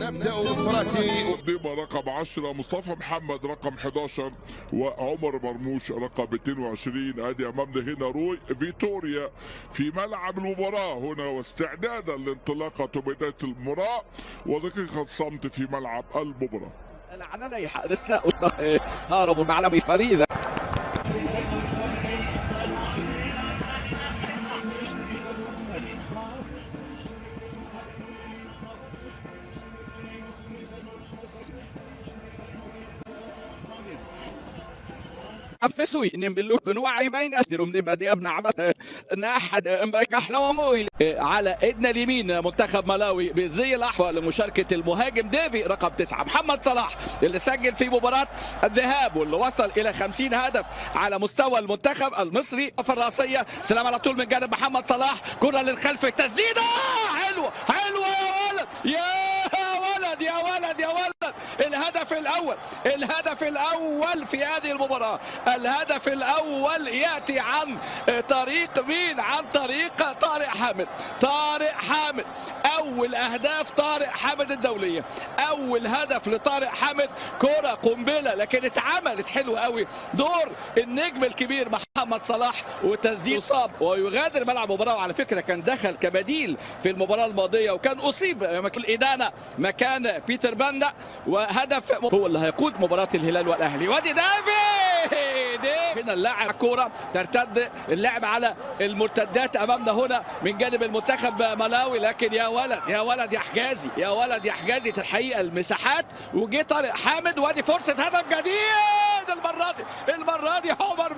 تبدأ صلاتي. ديما رقم 10، مصطفى محمد رقم 11، وعمر مرموش رقم 22. ادي امامنا هنا روي فيتوريا في ملعب المباراة هنا، واستعدادا لانطلاقة بداية المباراة ودقيقة صمت في ملعب المباراة. العناني لسه هارب المعلمي فريدة. عفسوي نملوك نوعي بين أسدر من بدي أبنى عبث ناحد أحلاموي على إيدنا اليمين منتخب ملاوي بالزي الأحمر لمشاركة المهاجم ديفي رقم 9 محمد صلاح اللي سجل في مباراة الذهاب واللي وصل إلى 50 هدف على مستوى المنتخب المصري. في الرأسية سلام على طول من جانب محمد صلاح، كرة للخلف، تسديدة حلوة حلوة يا ولد يا ولد يا ولد يا ولد. الهدف الأول في هذه المباراة، الهدف الأول يأتي عن طريق مين؟ عن طريق طارق حامد. أول أهداف طارق حامد الدولية، أول هدف لطارق حامد، كرة قنبلة لكن اتعملت حلوة قوي، دور النجم الكبير محمد صلاح، وتسديد يصاب ويغادر ملعب المباراة. وعلى فكرة كان دخل كبديل في المباراة الماضية وكان أصيب الإدانة مكان بيتر باندا، وهدف هو اللي هيقود مباراة الهلال والأهلي. وادي دافي هنا اللاعب كرة ترتد اللعب على المرتدات أمامنا هنا من جانب المنتخب ملاوي، لكن يا ولد يا حجازي الحقيقة المساحات، وجه طارق حامد، وادي فرصة هدف جديد المرة دي عمر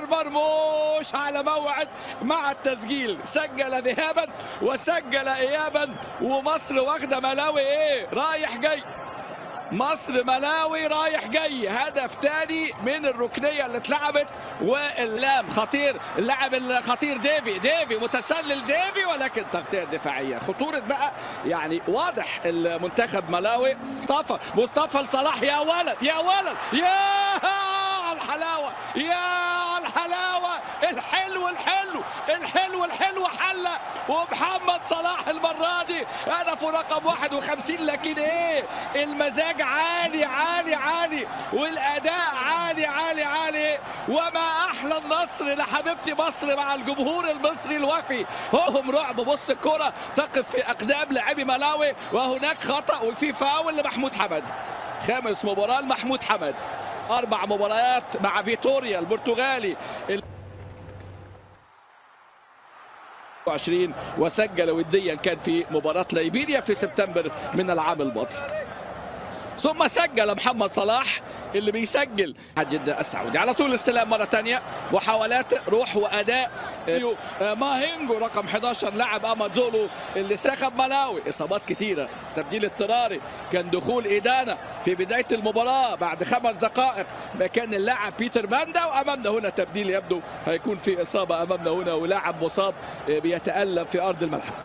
مرموش على موعد مع التسجيل، سجل ذهابا وسجل إيابا، ومصر واخدة ملاوي رايح جاي. مصر ملاوي رايح جاي، هدف تاني من الركنيه اللي اتلعبت، واللام خطير، اللاعب الخطير ديفي متسلل ولكن تغطيه دفاعيه، خطوره بقى يعني واضح المنتخب ملاوي. مصطفى لصلاح، يا ولد يا على الحلاوه، على الحلاوه، الحلو حله، ومحمد صلاح المره دي هدفه رقم 51. لكن المزاج عالي والاداء عالي، وما احلى النصر لحبيبتي مصر مع الجمهور المصري الوفي. هم رعب. بص الكره تقف في اقدام لاعبي ملاوي، وهناك خطا وفي فاول لمحمود حمد. خامس مباراه لمحمود حمد، 4 مباريات مع فيتوريا البرتغالي 20، وسجل وديا كان في مباراة ليبيريا في سبتمبر من العام الماضي. ثم سجل محمد صلاح اللي بيسجل جدا السعودي. على طول استلام مرة تانية، محاولات روح وأداء ماهينجو رقم 11 لاعب أمازولو اللي ساخب ملاوي، إصابات كتيرة، تبديل اضطراري، كان دخول إدانة في بداية المباراة بعد 5 دقائق مكان اللاعب بيتر باندا، وأمامنا هنا تبديل يبدو هيكون في إصابة أمامنا هنا، ولاعب مصاب بيتألم في أرض الملعب.